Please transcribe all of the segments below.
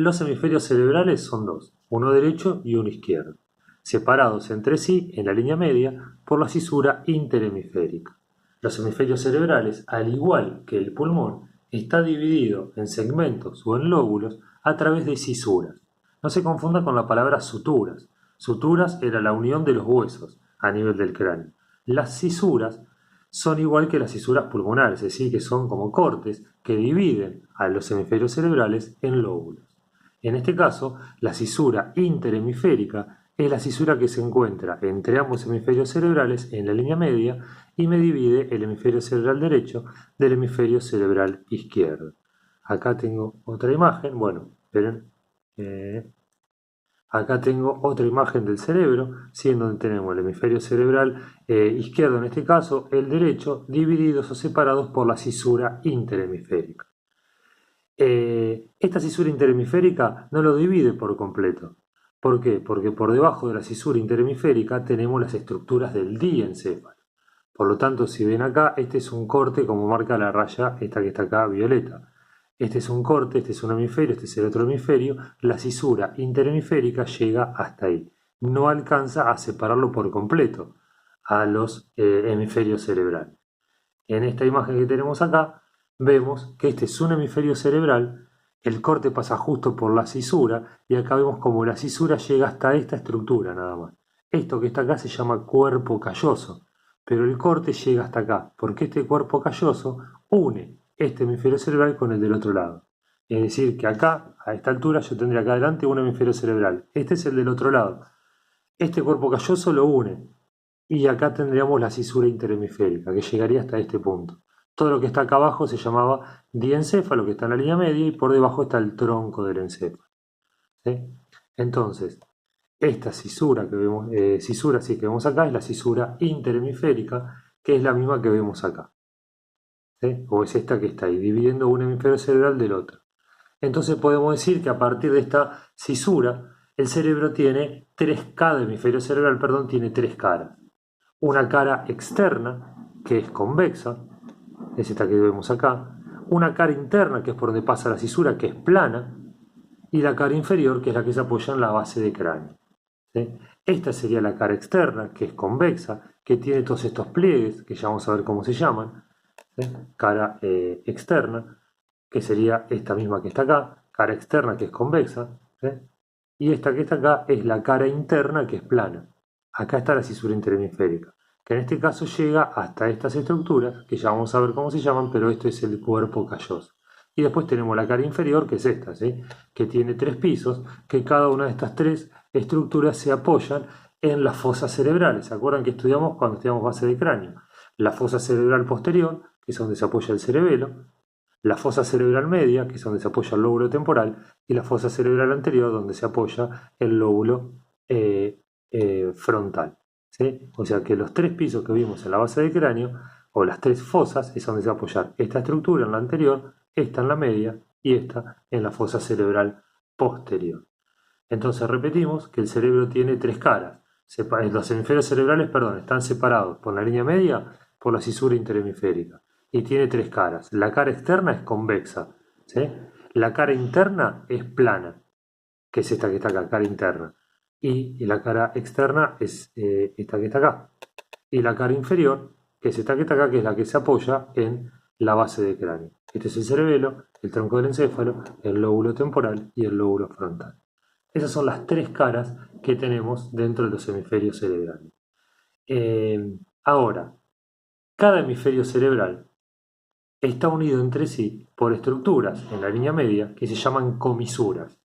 Los hemisferios cerebrales son dos, uno derecho y uno izquierdo, separados entre sí en la línea media por la cisura interhemisférica. Los hemisferios cerebrales, al igual que el pulmón, está dividido en segmentos o en lóbulos a través de cisuras. No se confunda con la palabra suturas. Suturas era la unión de los huesos a nivel del cráneo. Las cisuras son igual que las cisuras pulmonares, es decir, que son como cortes que dividen a los hemisferios cerebrales en lóbulos. En este caso, la cisura interhemisférica es la cisura que se encuentra entre ambos hemisferios cerebrales en la línea media y me divide el hemisferio cerebral derecho del hemisferio cerebral izquierdo. Acá tengo otra imagen, bueno, esperen. Acá tengo otra imagen del cerebro, ¿sí? En donde tenemos el hemisferio cerebral izquierdo, en este caso, el derecho, divididos o separados por la cisura interhemisférica. Esta cisura interhemisférica no lo divide por completo. ¿Por qué? Porque por debajo de la cisura interhemisférica tenemos las estructuras del diencéfalo. Por lo tanto, si ven acá, este es un corte como marca la raya esta que está acá, violeta. Este es un corte, este es un hemisferio, este es el otro hemisferio. La cisura interhemisférica llega hasta ahí. No alcanza a separarlo por completo a los hemisferios cerebrales. En esta imagen que tenemos acá, vemos que este es un hemisferio cerebral, el corte pasa justo por la cisura y acá vemos como la cisura llega hasta esta estructura nada más. Esto que está acá se llama cuerpo calloso, pero el corte llega hasta acá, porque este cuerpo calloso une este hemisferio cerebral con el del otro lado. Es decir, que acá, a esta altura, yo tendría acá adelante un hemisferio cerebral. Este es el del otro lado. Este cuerpo calloso lo une. Y acá tendríamos la cisura interhemisférica, que llegaría hasta este punto. Todo lo que está acá abajo se llamaba diencéfalo, que está en la línea media, y por debajo está el tronco del encéfalo. ¿Sí? Entonces, esta cisura que vemos, que vemos acá es la cisura interhemisférica, que es la misma que vemos acá. ¿Sí? O es esta que está ahí, dividiendo un hemisferio cerebral del otro. Entonces podemos decir que a partir de esta cisura, el cerebro tiene cada hemisferio cerebral, tiene tres caras. Una cara externa, que es convexa, es esta que vemos acá, una cara interna, que es por donde pasa la cisura, que es plana, y la cara inferior, que es la que se apoya en la base de cráneo. ¿Sí? Esta sería la cara externa, que es convexa, que tiene todos estos pliegues, que ya vamos a ver cómo se llaman. ¿Sí? Cara externa, que sería esta misma que está acá, cara externa, que es convexa, ¿sí? Y esta que está acá es la cara interna, que es plana. Acá está la cisura interhemisférica, que en este caso llega hasta estas estructuras, que ya vamos a ver cómo se llaman, pero esto es el cuerpo calloso. Y después tenemos la cara inferior, que es esta, ¿sí? Que tiene tres pisos, que cada una de estas tres estructuras se apoyan en las fosas cerebrales. ¿Se acuerdan que estudiamos cuando estudiamos base de cráneo? La fosa cerebral posterior, que es donde se apoya el cerebelo, la fosa cerebral media, que es donde se apoya el lóbulo temporal, y la fosa cerebral anterior, donde se apoya el lóbulo frontal. ¿Sí? O sea que los tres pisos que vimos en la base del cráneo, o las tres fosas, es donde se va a apoyar esta estructura en la anterior, esta en la media y esta en la fosa cerebral posterior. Entonces repetimos que el cerebro tiene tres caras. Los hemisferios cerebrales, están separados por la línea media por la cisura interhemisférica. Y tiene tres caras. La cara externa es convexa, ¿sí? La cara interna es plana, que es esta que está acá, cara interna. Y la cara externa es esta que está acá. Y la cara inferior, que es esta que está acá, que es la que se apoya en la base del cráneo. Este es el cerebelo, el tronco del encéfalo, el lóbulo temporal y el lóbulo frontal. Esas son las tres caras que tenemos dentro de los hemisferios cerebrales. Ahora, cada hemisferio cerebral está unido entre sí por estructuras en la línea media que se llaman comisuras.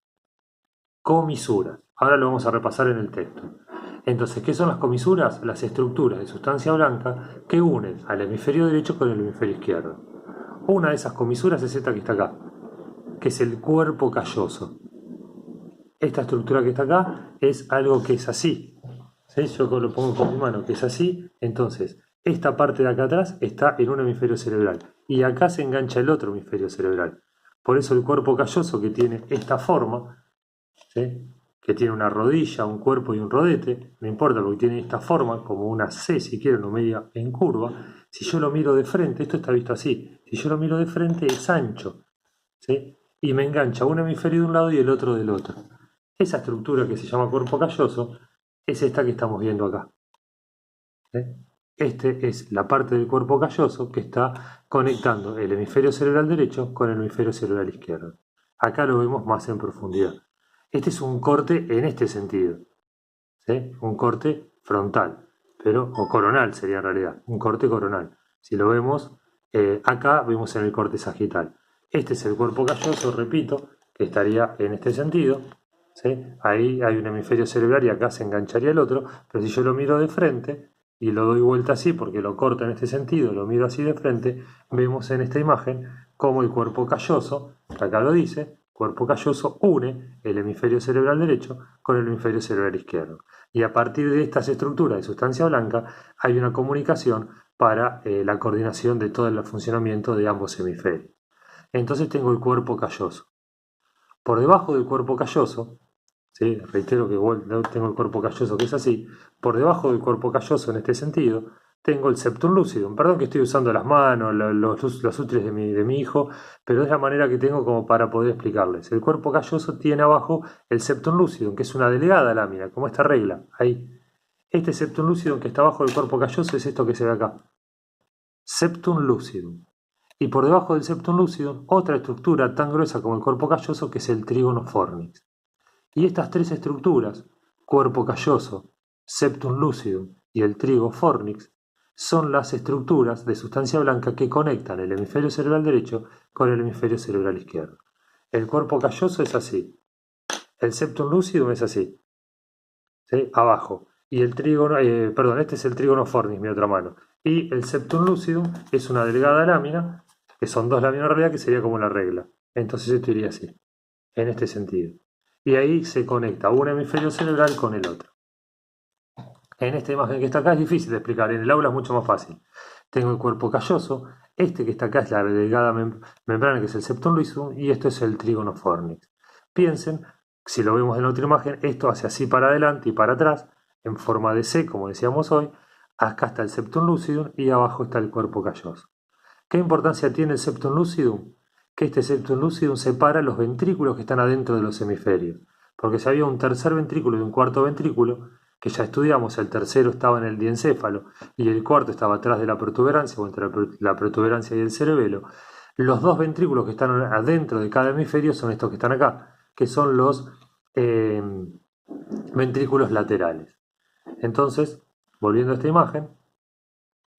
Comisuras. Ahora lo vamos a repasar en el texto. Entonces, ¿qué son las comisuras? Las estructuras de sustancia blanca que unen al hemisferio derecho con el hemisferio izquierdo. Una de esas comisuras es esta que está acá, que es el cuerpo calloso. Esta estructura que está acá es algo que es así. ¿Sí? Yo lo pongo con mi mano, que es así. Entonces, esta parte de acá atrás está en un hemisferio cerebral. Y acá se engancha el otro hemisferio cerebral. Por eso el cuerpo calloso, que tiene esta forma, ¿sí? Que tiene una rodilla, un cuerpo y un rodete, no importa porque tiene esta forma, como una C si quieren, o media en curva. Si yo lo miro de frente, esto está visto así, si yo lo miro de frente es ancho, ¿sí? y me engancha un hemisferio de un lado y el otro del otro. Esa estructura que se llama cuerpo calloso es esta que estamos viendo acá. Este es la parte del cuerpo calloso que está conectando el hemisferio cerebral derecho con el hemisferio cerebral izquierdo. Acá lo vemos más en profundidad. Este es un corte en este sentido, ¿sí? Un corte frontal, o coronal sería en realidad, un corte coronal. Si lo vemos, acá vemos en el corte sagital. Este es el cuerpo calloso, repito, que estaría en este sentido, ¿sí? Ahí hay un hemisferio cerebral y acá se engancharía el otro, pero si yo lo miro de frente y lo doy vuelta así porque lo corto en este sentido, lo miro así de frente, vemos en esta imagen cómo el cuerpo calloso, que acá lo dice, cuerpo calloso une el hemisferio cerebral derecho con el hemisferio cerebral izquierdo. Y a partir de estas estructuras de sustancia blanca hay una comunicación para la coordinación de todo el funcionamiento de ambos hemisferios. Entonces tengo el cuerpo calloso. Por debajo del cuerpo calloso, ¿sí? Reitero que tengo el cuerpo calloso que es así, por debajo del cuerpo calloso en este sentido, tengo el septum lucidum. Perdón que estoy usando las manos, los útiles de mi hijo, pero es la manera que tengo como para poder explicarles. El cuerpo calloso tiene abajo el septum lucidum, que es una delgada lámina, como esta regla, ahí. Este septum lucidum que está abajo del cuerpo calloso es esto que se ve acá. Septum lucidum. Y por debajo del septum lucidum, otra estructura tan gruesa como el cuerpo calloso que es el trígono fornix. Y estas tres estructuras, cuerpo calloso, septum lucidum y el trigo fornix, son las estructuras de sustancia blanca que conectan el hemisferio cerebral derecho con el hemisferio cerebral izquierdo. El cuerpo calloso es así, el septum lucidum es así, ¿sí? Abajo. Y el trígono, este es el trígono fornix, mi otra mano. Y el septum lucidum es una delgada lámina, que son dos láminas en realidad, que sería como la regla. Entonces esto iría así, en este sentido. Y ahí se conecta un hemisferio cerebral con el otro. En esta imagen que está acá es difícil de explicar, en el aula es mucho más fácil. Tengo el cuerpo calloso, este que está acá es la delgada membrana que es el septum lucidum y esto es el trígono fornix. Piensen, si lo vemos en la otra imagen, esto hace así para adelante y para atrás, en forma de C, como decíamos hoy. Acá está el septum lucidum y abajo está el cuerpo calloso. ¿Qué importancia tiene el septum lucidum? Que este septum lucidum separa los ventrículos que están adentro de los hemisferios. Porque si había un tercer ventrículo y un cuarto ventrículo, que ya estudiamos, el tercero estaba en el diencéfalo y el cuarto estaba atrás de la protuberancia o entre la protuberancia y el cerebelo, los dos ventrículos que están adentro de cada hemisferio son estos que están acá, que son los ventrículos laterales. Entonces, volviendo a esta imagen,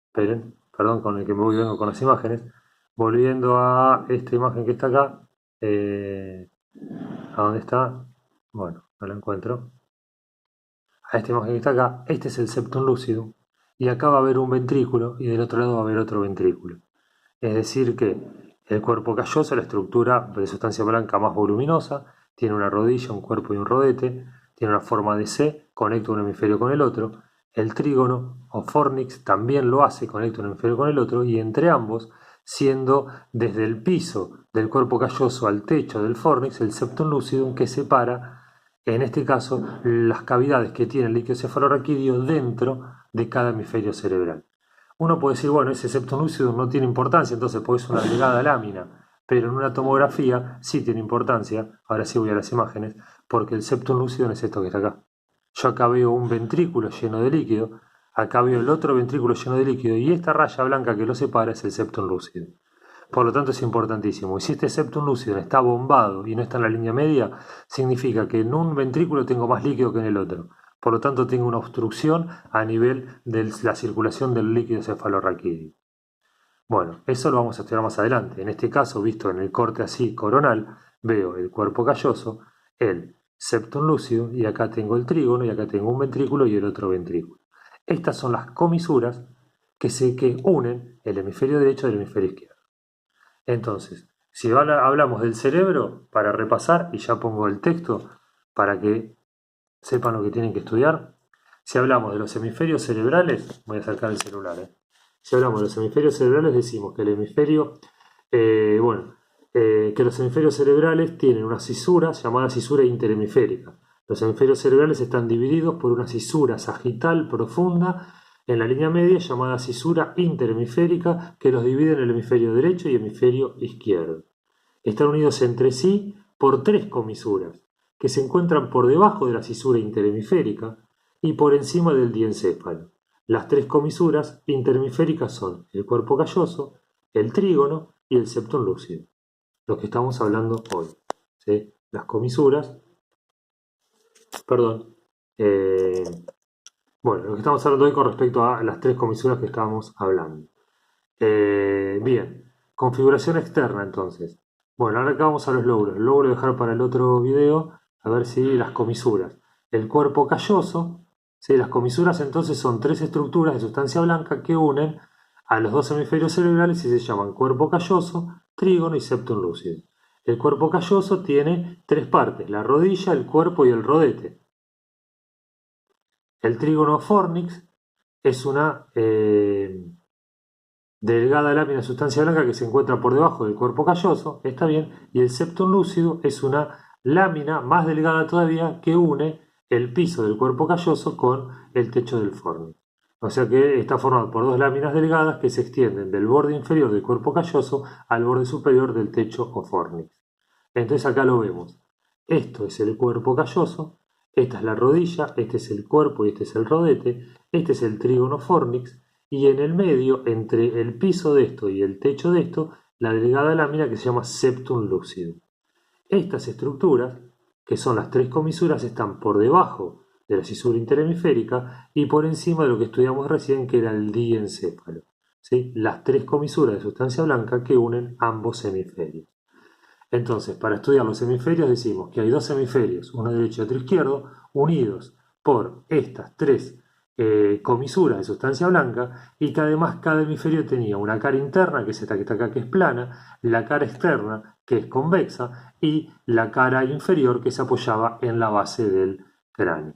esperen, perdón con el que me vengo con las imágenes, volviendo a esta imagen que está acá, ¿a dónde está? Bueno, no la encuentro. A esta imagen que está acá, este es el septum lucidum, y acá va a haber un ventrículo y del otro lado va a haber otro ventrículo. Es decir que el cuerpo calloso, la estructura de sustancia blanca más voluminosa, tiene una rodilla, un cuerpo y un rodete, tiene una forma de C, conecta un hemisferio con el otro. El trígono o fornix también lo hace, conecta un hemisferio con el otro, y entre ambos, siendo desde el piso del cuerpo calloso al techo del fornix, el septum lucidum que separa, en este caso, las cavidades que tiene el líquido cefalorraquídeo dentro de cada hemisferio cerebral. Uno puede decir, bueno, ese septum lucidum no tiene importancia, entonces puede ser una delgada lámina, pero en una tomografía sí tiene importancia. Ahora sí voy a las imágenes, porque el septum lucidum es esto que está acá. Yo acá veo un ventrículo lleno de líquido, acá veo el otro ventrículo lleno de líquido y esta raya blanca que lo separa es el septum lucidum. Por lo tanto es importantísimo. Y si este septum lucidum está bombado y no está en la línea media, significa que en un ventrículo tengo más líquido que en el otro. Por lo tanto tengo una obstrucción a nivel de la circulación del líquido cefalorraquídeo. Bueno, eso lo vamos a estudiar más adelante. En este caso, visto en el corte así coronal, veo el cuerpo calloso, el septum lucidum y acá tengo el trígono y acá tengo un ventrículo y el otro ventrículo. Estas son las comisuras que unen el hemisferio derecho del hemisferio izquierdo. Entonces, si hablamos del cerebro, para repasar, y ya pongo el texto para que sepan lo que tienen que estudiar. Si hablamos de los hemisferios cerebrales, voy a sacar el celular. Si hablamos de los hemisferios cerebrales, decimos que el hemisferio, que los hemisferios cerebrales tienen una cisura llamada cisura interhemisférica. Los hemisferios cerebrales están divididos por una cisura sagital profunda en la línea media llamada cisura interhemisférica que los divide en el hemisferio derecho y hemisferio izquierdo. están unidos entre sí por tres comisuras, que se encuentran por debajo de la cisura interhemisférica y por encima del diencéfalo. Las tres comisuras interhemisféricas son el cuerpo calloso, el trígono y el septum lúcido, lo que estamos hablando hoy. ¿Sí? Las comisuras, perdón, bueno, lo que estamos hablando hoy con respecto a las tres comisuras que estábamos hablando. Bien, configuración externa entonces. Bueno, ahora acá vamos a los lóbulos. Lo voy a dejar para el otro video, a ver si las comisuras. El cuerpo calloso, ¿sí? Las comisuras entonces son tres estructuras de sustancia blanca que unen a los dos hemisferios cerebrales y se llaman cuerpo calloso, trígono y septum lúcido. El cuerpo calloso tiene tres partes, la rodilla, el cuerpo y el rodete. El trígono fornix es una delgada lámina de sustancia blanca que se encuentra por debajo del cuerpo calloso, está bien, y el septum lúcido es una lámina más delgada todavía que une el piso del cuerpo calloso con el techo del fornix. O sea que está formado por dos láminas delgadas que se extienden del borde inferior del cuerpo calloso al borde superior del techo o fornix. Entonces acá lo vemos. Esto es el cuerpo calloso, esta es la rodilla, este es el cuerpo y este es el rodete, este es el trígono fornix, y en el medio, entre el piso de esto y el techo de esto, la delgada lámina que se llama septum lúcido. Estas estructuras, que son las tres comisuras, están por debajo de la cisura interhemisférica y por encima de lo que estudiamos recién, que era el diencéfalo. ¿Sí? Las tres comisuras de sustancia blanca que unen ambos hemisferios. Entonces, para estudiar los hemisferios decimos que hay dos hemisferios, uno derecho y otro izquierdo, unidos por estas tres comisuras de sustancia blanca, y que además cada hemisferio tenía una cara interna, que es esta que está acá, que es plana, la cara externa, que es convexa, y la cara inferior, que se apoyaba en la base del cráneo.